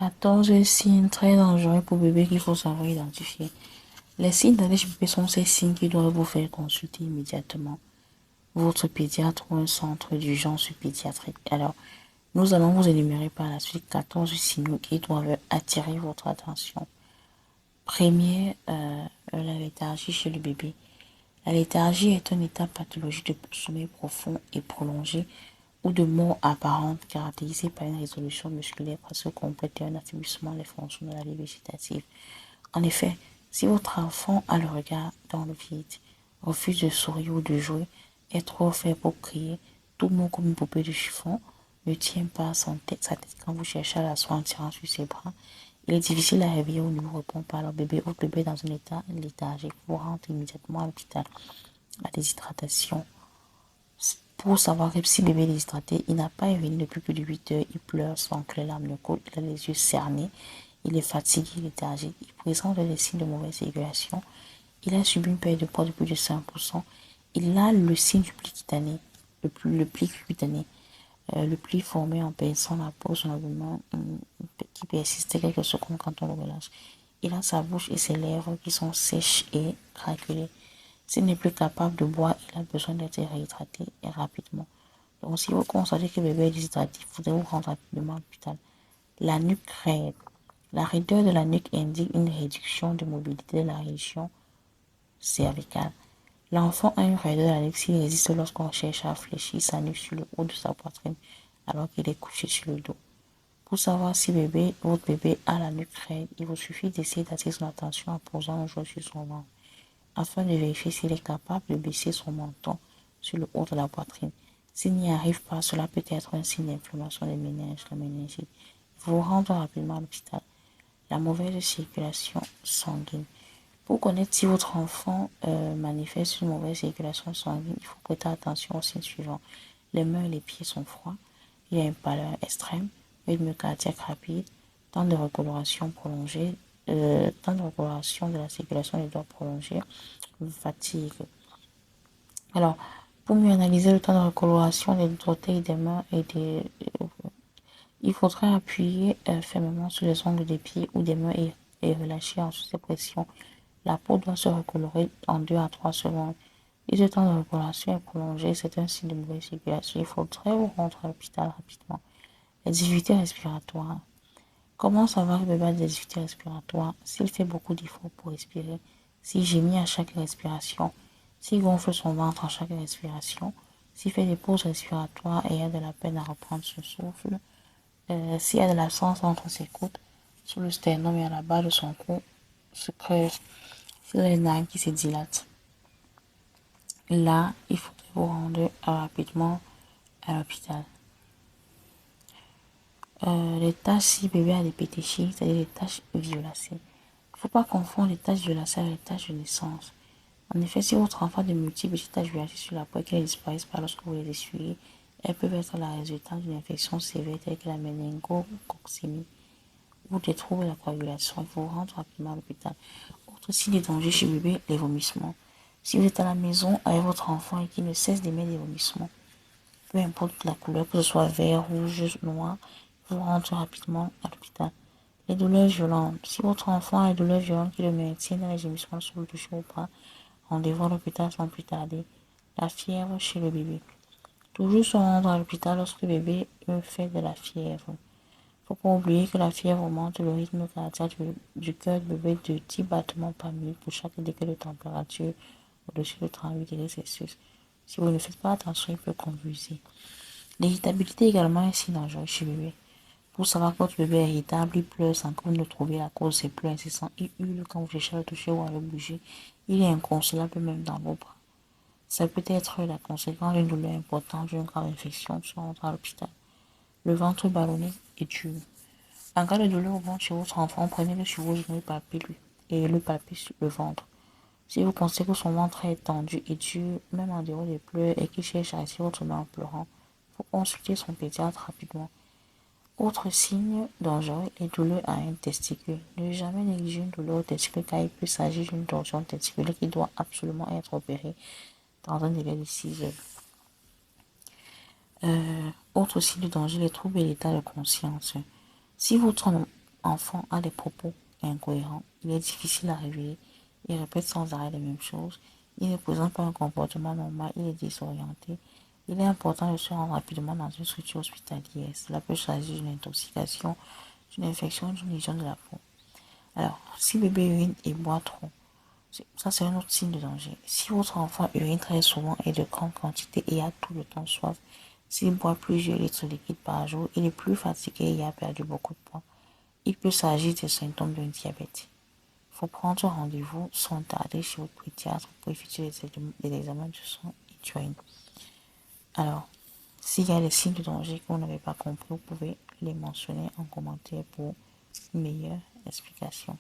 14 signes très dangereux pour bébé qu'il faut savoir identifier. Les signes d'allergie bébé sont ces signes qui doivent vous faire consulter immédiatement votre pédiatre ou un centre d'urgence pédiatrique. Alors, nous allons vous énumérer par la suite 14 signaux qui doivent attirer votre attention. Premier, la léthargie chez le bébé. La léthargie est un état pathologique de sommeil profond et prolongé ou de mort apparente caractérisé par une résolution musculaire presque complète et un affaiblissement des fonctions de la vie végétative. En effet, si votre enfant a le regard dans le vide, refuse de sourire ou de jouer, est trop faible pour crier, tout mou comme une poupée de chiffon, ne tient pas sa tête quand vous cherchez à l'asseoir en tirant sur ses bras, il est difficile à réveiller ou ne vous répond pas. Alors votre bébé est dans un état léthargique, vous rentrez immédiatement à l'hôpital. La déshydratation. Pour savoir que si bébé est déshydraté, il n'a pas urine depuis plus de 8 heures, il pleure sans que les larmes ne coulent, il a les yeux cernés, il est fatigué, léthargique, il présente des signes de mauvaise circulation, il a subi une perte de poids de plus de 5%, il a le signe du pli cutané, le pli cutané, le pli formé en pinçant la peau sur l'abdomen qui persiste quelques secondes quand on le relâche. Il a sa bouche et ses lèvres qui sont sèches et craquelées. S'il n'est plus capable de boire, il a besoin d'être réhydraté et rapidement. Donc, si vous constatez que le bébé est déshydraté, il faudrait vous rendre rapidement à l'hôpital. La nuque raide. La raideur de la nuque indique une réduction de mobilité de la région cervicale. L'enfant a une raideur de la nuque s'il résiste lorsqu'on cherche à fléchir sa nuque sur le haut de sa poitrine alors qu'il est couché sur le dos. Pour savoir si votre bébé a la nuque raide, il vous suffit d'essayer d'attirer son attention en posant un jouet sur son ventre, afin de vérifier s'il est capable de baisser son menton sur le haut de la poitrine. S'il n'y arrive pas, cela peut être un signe d'inflammation des méninges, la méningite. Il faut vous rendre rapidement à l'hôpital. La mauvaise circulation sanguine. Pour connaître si votre enfant manifeste une mauvaise circulation sanguine, il faut prêter attention aux signes suivants. Les mains et les pieds sont froids, il y a une pâleur extrême, rythme cardiaque rapide, temps de recoloration prolongé, temps de recoloration de la circulation des doigts prolongé, fatigue. Alors, pour mieux analyser le temps de recoloration des orteils des mains il faudrait appuyer fermement sur les ongles des pieds ou des mains et relâcher en sous pression. La peau doit se recolorer en 2 à 3 secondes. Si ce temps de recoloration est prolongé, c'est un signe de mauvaise circulation. Il faudrait vous rendre à l'hôpital rapidement. Les difficultés respiratoires. Comment savoir que le bébé a des difficultés respiratoires? S'il fait beaucoup d'efforts pour respirer, s'il gémit à chaque respiration, s'il gonfle son ventre à chaque respiration, s'il fait des pauses respiratoires et a de la peine à reprendre son souffle, s'il y a de l'absence entre ses côtes, sous le sternum et à la base de son cou, se creuse, s'il y a les narines qui se dilatent. Là, il faudrait vous rendre rapidement à l'hôpital. Les taches, si bébé a des pétéchis, c'est-à-dire les taches violacées. Il ne faut pas confondre les taches violacées avec les taches de naissance. En effet, si votre enfant a de multiples taches violacées sur la peau et qu'elles ne disparaissent pas lorsque vous les essuyez, elles peuvent être la résultante d'une infection sévère telle que la méningococcémie ou des troubles de la coagulation. Il faut vous rendre rapidement à l'hôpital. Autre signe de danger chez le bébé, les vomissements. Si vous êtes à la maison avec votre enfant et qu'il ne cesse d'émettre des vomissements, peu importe la couleur, que ce soit vert, rouge, noir, vous rentrez rapidement à l'hôpital. Les douleurs violentes. Si votre enfant a des douleurs violentes qui le maintiennent dans les gémissements sur le toucher ou pas, rendez-vous à l'hôpital sans plus tarder. La fièvre chez le bébé. Toujours se rendre à l'hôpital lorsque le bébé fait de la fièvre. Il ne faut pas oublier que la fièvre augmente le rythme cardiaque du cœur du bébé de 10 battements par minute pour chaque degré de température au-dessus de 38 degrés Celsius. Si vous ne faites pas attention, il peut convulser. L'irritabilité également est si dangereux chez le bébé. Pour savoir que votre bébé est irritable, il pleure sans que vous ne trouviez la cause de ses pleurs incessants. Il hurle quand vous cherchez à le toucher ou à le bouger. Il est inconsolable même dans vos bras. Ça peut être la conséquence d'une douleur importante, d'une grave infection, soit rentre à l'hôpital. Le ventre ballonné et dur. En cas de douleur au ventre chez votre enfant, prenez-le sur vos genoux et le palpez sur le ventre. Si vous pensez que son ventre est tendu et dur, même en dehors des pleurs, et qu'il cherche à respirer votre main en pleurant, il faut consulter son pédiatre rapidement. Autre signe dangereux, les douleurs à un testicule. Ne jamais négliger une douleur au testicule car il peut s'agir d'une torsion testiculaire qui doit absolument être opérée dans un délai de 6 heures. Autre signe de danger, les troubles et l'état de conscience. Si votre enfant a des propos incohérents, il est difficile à réveiller, il répète sans arrêt les mêmes choses, il ne présente pas un comportement normal, il est désorienté, il est important de se rendre rapidement dans une structure hospitalière. Cela peut s'agir d'une intoxication, d'une infection, d'une lésion de la peau. Alors, si bébé urine et boit trop, ça c'est un autre signe de danger. Si votre enfant urine très souvent et de grande quantité et a tout le temps soif, s'il boit plusieurs litres de liquide par jour, il est plus fatigué et a perdu beaucoup de poids. Il peut s'agir des symptômes d'un diabète. Il faut prendre rendez-vous sans tarder chez votre pédiatre pour effectuer les examens de sang et d'urine. Alors, s'il y a des signes de danger que vous n'avez pas compris, vous pouvez les mentionner en commentaire pour une meilleure explication.